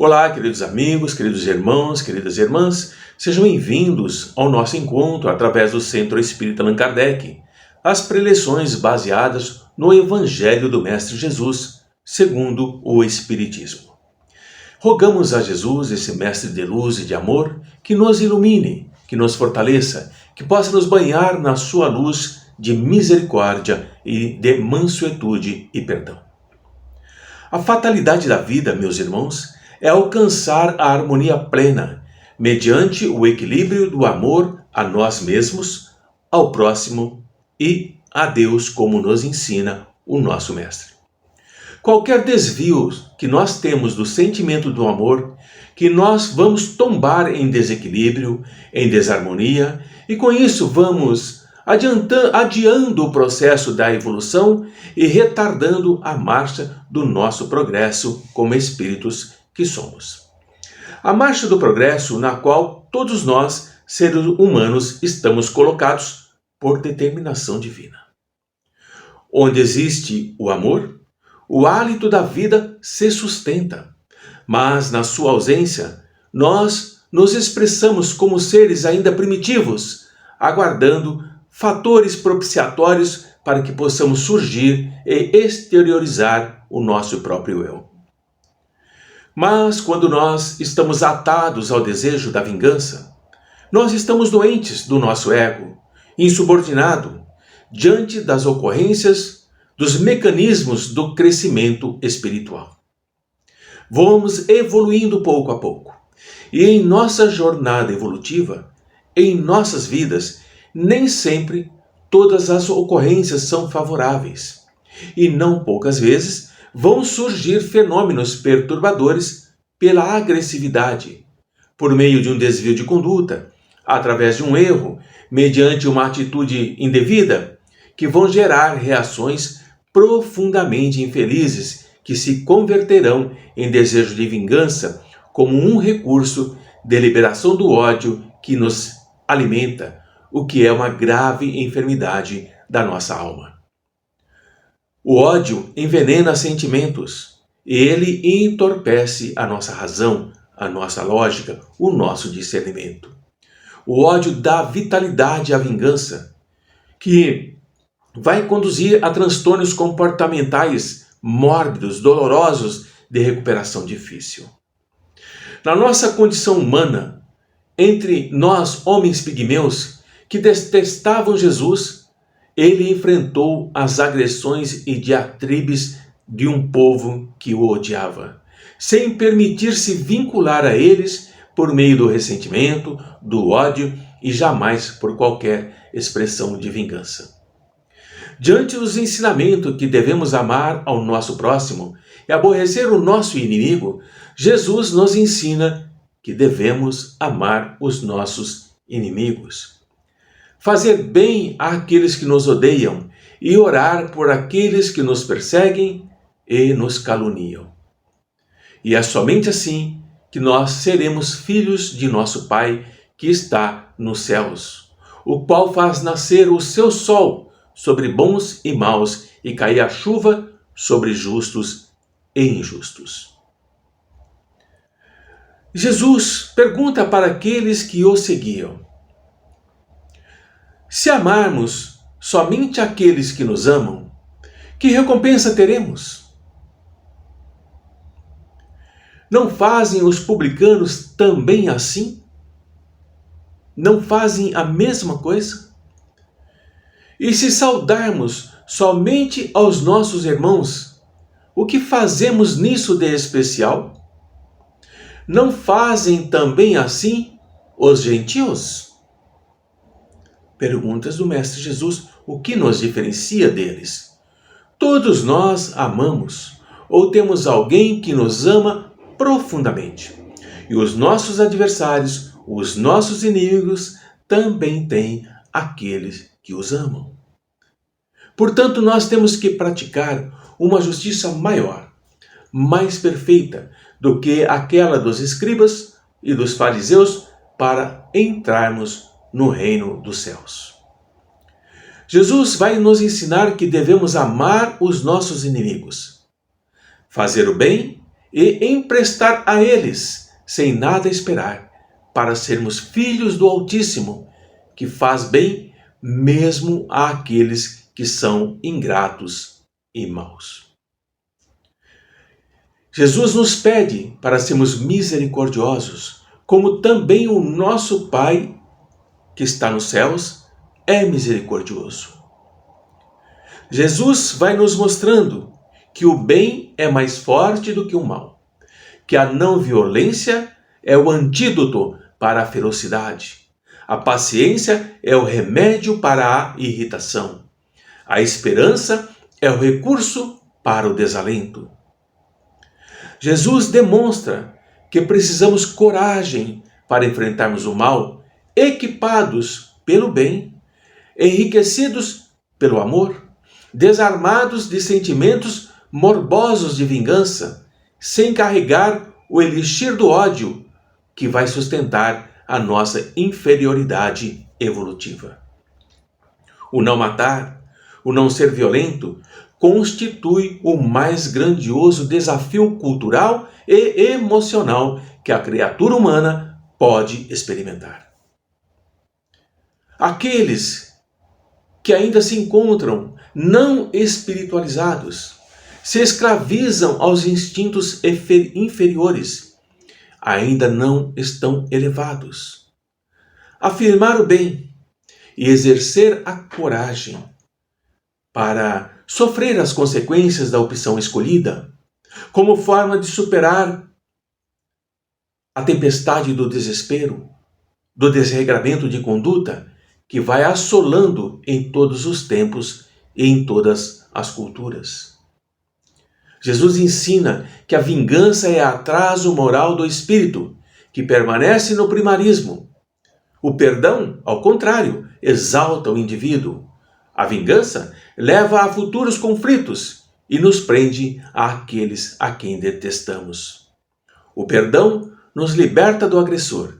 Olá, queridos amigos, queridos irmãos, queridas irmãs, sejam bem-vindos ao nosso encontro através do Centro Espírita Allan Kardec, as preleções baseadas no Evangelho do Mestre Jesus, segundo o Espiritismo. Rogamos a Jesus, esse Mestre de luz e de amor, que nos ilumine, que nos fortaleça, que possa nos banhar na sua luz de misericórdia e de mansuetude e perdão. A fatalidade da vida, meus irmãos, é alcançar a harmonia plena, mediante o equilíbrio do amor a nós mesmos, ao próximo e a Deus, como nos ensina o nosso Mestre. Qualquer desvio que nós temos do sentimento do amor, que nós vamos tombar em desequilíbrio, em desarmonia, e com isso vamos adiando o processo da evolução e retardando a marcha do nosso progresso como espíritos que somos. A marcha do progresso na qual todos nós, seres humanos, estamos colocados por determinação divina. Onde existe o amor, o hálito da vida se sustenta, mas na sua ausência, nós nos expressamos como seres ainda primitivos, aguardando fatores propiciatórios para que possamos surgir e exteriorizar o nosso próprio eu. Mas quando nós estamos atados ao desejo da vingança, nós estamos doentes do nosso ego, insubordinado, diante das ocorrências dos mecanismos do crescimento espiritual. Vamos evoluindo pouco a pouco. E em nossa jornada evolutiva, em nossas vidas, nem sempre todas as ocorrências são favoráveis. E não poucas vezes vão surgir fenômenos perturbadores pela agressividade, por meio de um desvio de conduta, através de um erro, mediante uma atitude indevida, que vão gerar reações profundamente infelizes que se converterão em desejo de vingança como um recurso de liberação do ódio que nos alimenta, o que é uma grave enfermidade da nossa alma. O ódio envenena sentimentos, ele entorpece a nossa razão, a nossa lógica, o nosso discernimento. O ódio dá vitalidade à vingança, que vai conduzir a transtornos comportamentais mórbidos, dolorosos, de recuperação difícil. Na nossa condição humana, entre nós, homens pigmeus, que detestavam Jesus, ele enfrentou as agressões e diatribes de um povo que o odiava, sem permitir-se vincular a eles por meio do ressentimento, do ódio e jamais por qualquer expressão de vingança. Diante dos ensinamentos que devemos amar ao nosso próximo e aborrecer o nosso inimigo, Jesus nos ensina que devemos amar os nossos inimigos, fazer bem àqueles que nos odeiam e orar por aqueles que nos perseguem e nos caluniam. E é somente assim que nós seremos filhos de nosso Pai que está nos céus, o qual faz nascer o seu sol sobre bons e maus e cair a chuva sobre justos e injustos. Jesus pergunta para aqueles que o seguiam: se amarmos somente aqueles que nos amam, que recompensa teremos? Não fazem os publicanos também assim? Não fazem a mesma coisa? E se saudarmos somente aos nossos irmãos, o que fazemos nisso de especial? Não fazem também assim os gentios? Perguntas do Mestre Jesus, o que nos diferencia deles? Todos nós amamos, ou temos alguém que nos ama profundamente. E os nossos adversários, os nossos inimigos, também têm aqueles que os amam. Portanto, nós temos que praticar uma justiça maior, mais perfeita do que aquela dos escribas e dos fariseus para entrarmos no reino dos céus. Jesus vai nos ensinar que devemos amar os nossos inimigos, fazer o bem e emprestar a eles, sem nada esperar, para sermos filhos do Altíssimo, que faz bem mesmo àqueles que são ingratos e maus. Jesus nos pede para sermos misericordiosos, como também o nosso Pai, que está nos céus, é misericordioso. Jesus vai nos mostrando que o bem é mais forte do que o mal, que a não violência é o antídoto para a ferocidade, a paciência é o remédio para a irritação, a esperança é o recurso para o desalento. Jesus demonstra que precisamos coragem para enfrentarmos o mal, equipados pelo bem, enriquecidos pelo amor, desarmados de sentimentos morbosos de vingança, sem carregar o elixir do ódio que vai sustentar a nossa inferioridade evolutiva. O não matar, o não ser violento, constitui o mais grandioso desafio cultural e emocional que a criatura humana pode experimentar. Aqueles que ainda se encontram não espiritualizados se escravizam aos instintos inferiores, ainda não estão elevados. Afirmar o bem e exercer a coragem para sofrer as consequências da opção escolhida, como forma de superar a tempestade do desespero, do desregramento de conduta que vai assolando em todos os tempos e em todas as culturas. Jesus ensina que a vingança é atraso moral do espírito, que permanece no primarismo. O perdão, ao contrário, exalta o indivíduo. A vingança leva a futuros conflitos e nos prende àqueles a quem detestamos. O perdão nos liberta do agressor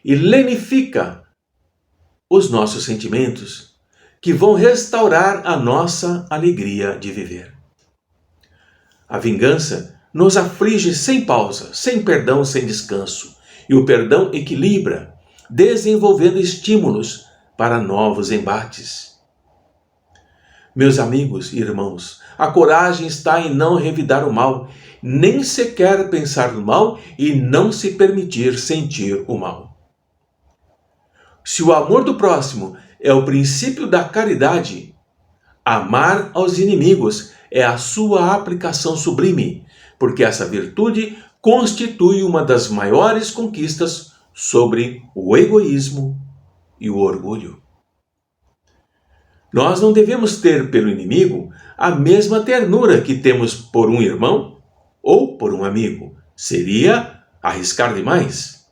e lenifica os nossos sentimentos, que vão restaurar a nossa alegria de viver. A vingança nos aflige sem pausa, sem perdão, sem descanso, e o perdão equilibra, desenvolvendo estímulos para novos embates. Meus amigos e irmãos, a coragem está em não revidar o mal, nem sequer pensar no mal e não se permitir sentir o mal. Se o amor do próximo é o princípio da caridade, amar aos inimigos é a sua aplicação sublime, porque essa virtude constitui uma das maiores conquistas sobre o egoísmo e o orgulho. Nós não devemos ter pelo inimigo a mesma ternura que temos por um irmão ou por um amigo. Seria arriscar demais.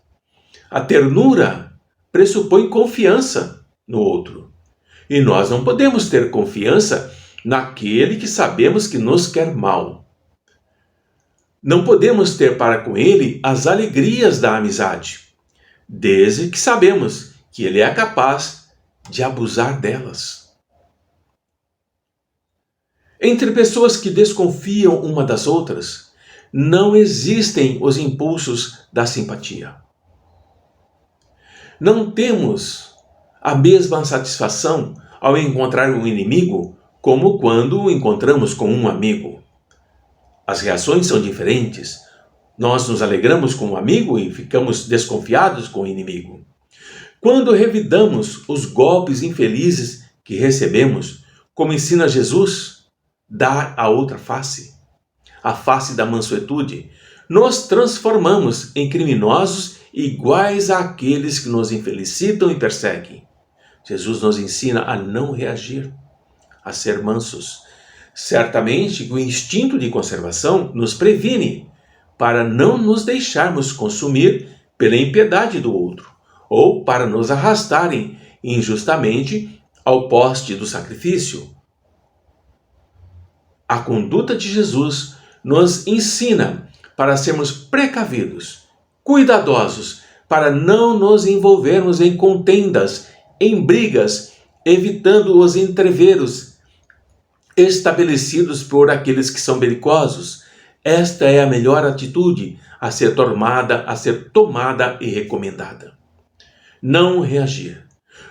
A ternura pressupõe confiança no outro. E nós não podemos ter confiança naquele que sabemos que nos quer mal. Não podemos ter para com ele as alegrias da amizade, desde que sabemos que ele é capaz de abusar delas. Entre pessoas que desconfiam uma das outras, não existem os impulsos da simpatia. Não temos a mesma satisfação ao encontrar um inimigo como quando o encontramos com um amigo. As reações são diferentes. Nós nos alegramos com um amigo e ficamos desconfiados com o inimigo. Quando revidamos os golpes infelizes que recebemos, como ensina Jesus, dar a outra face, a face da mansuetude, nos transformamos em criminosos iguais àqueles que nos infelicitam e perseguem. Jesus nos ensina a não reagir, a ser mansos. Certamente o instinto de conservação nos previne para não nos deixarmos consumir pela impiedade do outro, ou para nos arrastarem injustamente ao poste do sacrifício. A conduta de Jesus nos ensina para sermos precavidos, cuidadosos, para não nos envolvermos em contendas, em brigas, evitando os entreveros estabelecidos por aqueles que são belicosos, Esta é a melhor atitude a ser tomada e recomendada. Não reagir.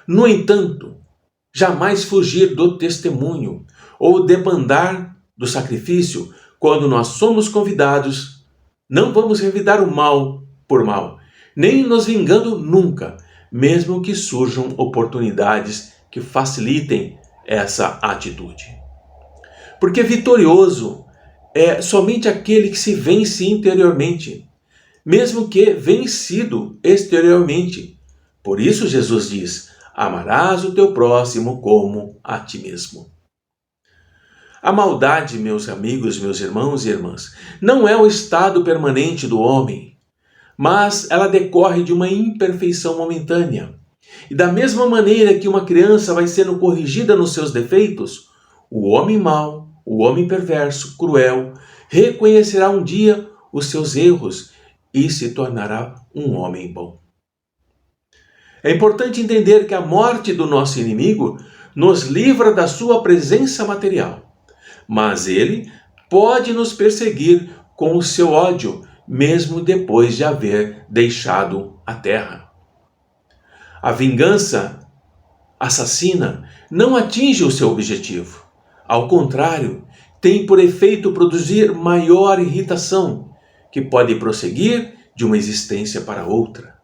No entanto, jamais fugir do testemunho ou debandar do sacrifício quando nós somos convidados. Não vamos revidar o mal por mal, nem nos vingando nunca, mesmo que surjam oportunidades que facilitem essa atitude. Porque vitorioso é somente aquele que se vence interiormente, mesmo que vencido exteriormente. Por isso Jesus diz: amarás o teu próximo como a ti mesmo. A maldade, meus amigos, meus irmãos e irmãs, não é o estado permanente do homem, mas ela decorre de uma imperfeição momentânea. E da mesma maneira que uma criança vai sendo corrigida nos seus defeitos, o homem mau, o homem perverso, cruel, reconhecerá um dia os seus erros e se tornará um homem bom. É importante entender que a morte do nosso inimigo nos livra da sua presença material, mas ele pode nos perseguir com o seu ódio, mesmo depois de haver deixado a terra. A vingança assassina não atinge o seu objetivo. Ao contrário, tem por efeito produzir maior irritação, que pode prosseguir de uma existência para outra.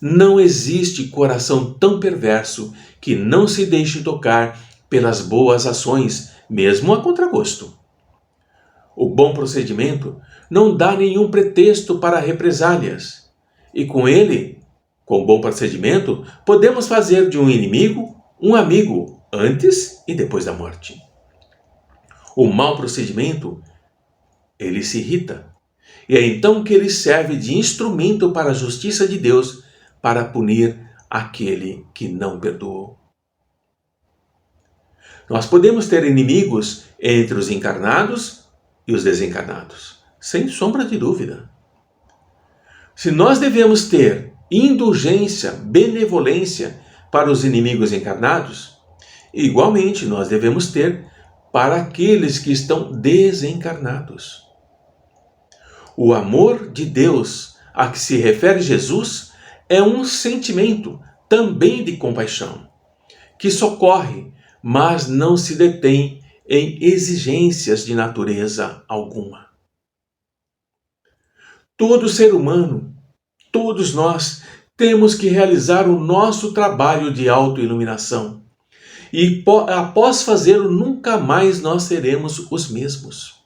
Não existe coração tão perverso que não se deixe tocar pelas boas ações, mesmo a contragosto. O bom procedimento não dá nenhum pretexto para represálias, e com ele, com o bom procedimento, podemos fazer de um inimigo um amigo antes e depois da morte. O mau procedimento, ele se irrita, e é então que ele serve de instrumento para a justiça de Deus para punir aquele que não perdoou. Nós podemos ter inimigos entre os encarnados e os desencarnados, sem sombra de dúvida. Se nós devemos ter indulgência, benevolência para os inimigos encarnados, igualmente nós devemos ter para aqueles que estão desencarnados. O amor de Deus a que se refere Jesus é um sentimento também de compaixão, que socorre, mas não se detém em exigências de natureza alguma. Todo ser humano, todos nós, temos que realizar o nosso trabalho de autoiluminação. E após fazê-lo, nunca mais nós seremos os mesmos.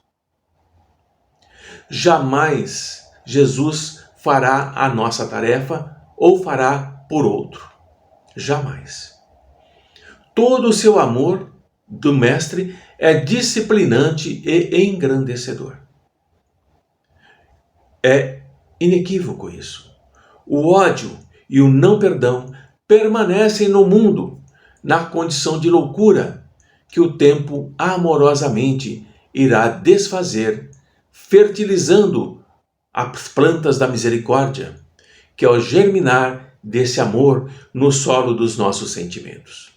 Jamais Jesus fará a nossa tarefa ou fará por outro. Jamais. Todo o seu amor do Mestre é disciplinante e engrandecedor. É inequívoco isso. O ódio e o não perdão permanecem no mundo na condição de loucura que o tempo amorosamente irá desfazer, fertilizando as plantas da misericórdia, que ao germinar desse amor no solo dos nossos sentimentos.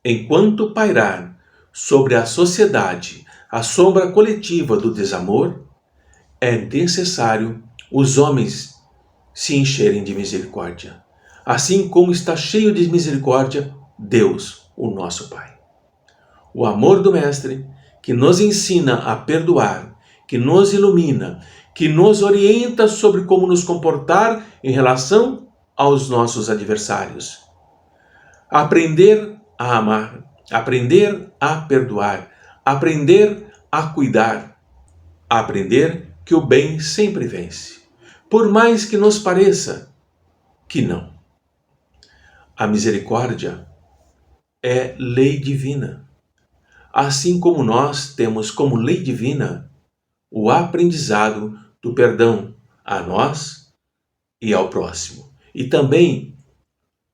Enquanto pairar sobre a sociedade a sombra coletiva do desamor, é necessário os homens se encherem de misericórdia, assim como está cheio de misericórdia Deus, o nosso Pai. O amor do Mestre, que nos ensina a perdoar, que nos ilumina, que nos orienta sobre como nos comportar em relação aos nossos adversários. Aprender a amar, aprender a perdoar, aprender a cuidar, aprender que o bem sempre vence, por mais que nos pareça que não. A misericórdia é lei divina, assim como nós temos como lei divina o aprendizado do perdão a nós e ao próximo, e também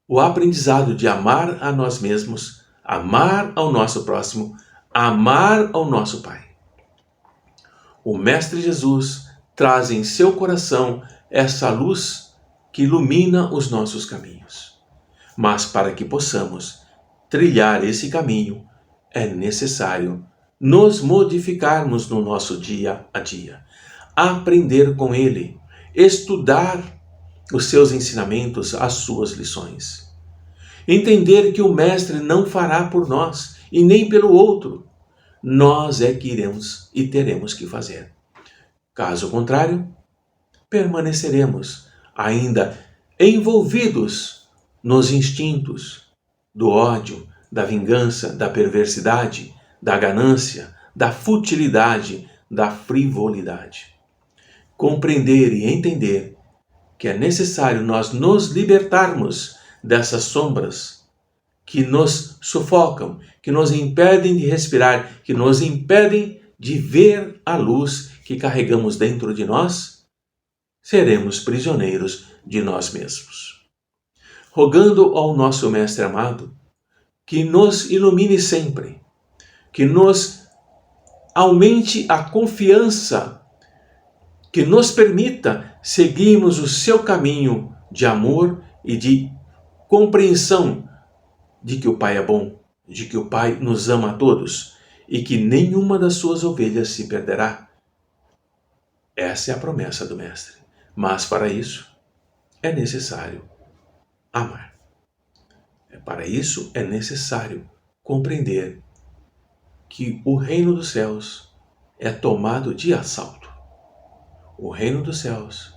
o aprendizado de amar a nós mesmos, amar ao nosso próximo, amar ao nosso Pai. O Mestre Jesus traz em seu coração essa luz que ilumina os nossos caminhos. Mas para que possamos trilhar esse caminho, é necessário nos modificarmos no nosso dia a dia, aprender com Ele, estudar os seus ensinamentos, as suas lições. Entender que o Mestre não fará por nós e nem pelo outro. Nós é que iremos e teremos que fazer. Caso contrário, permaneceremos ainda envolvidos nos instintos do ódio, da vingança, da perversidade, da ganância, da futilidade, da frivolidade. Compreender e entender que é necessário nós nos libertarmos dessas sombras que nos sufocam, que nos impedem de respirar, que nos impedem de ver a luz que carregamos dentro de nós, seremos prisioneiros de nós mesmos. Rogando ao nosso Mestre amado que nos ilumine sempre, que nos aumente a confiança, que nos permita seguirmos o seu caminho de amor e de compreensão de que o Pai é bom, de que o Pai nos ama a todos e que nenhuma das suas ovelhas se perderá. Essa é a promessa do Mestre. Mas para isso é necessário amar. Para isso é necessário compreender que o reino dos céus é tomado de assalto. O reino dos céus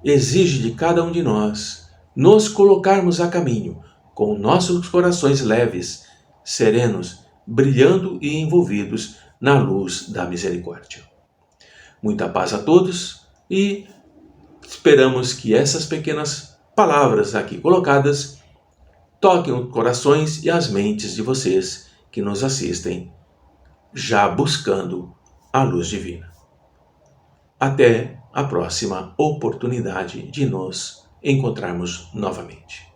exige de cada um de nós nos colocarmos a caminho com nossos corações leves, serenos, brilhando e envolvidos na luz da misericórdia. Muita paz a todos e esperamos que essas pequenas palavras aqui colocadas toquem os corações e as mentes de vocês que nos assistem, já buscando a luz divina. Até a próxima oportunidade de nos encontrarmos novamente.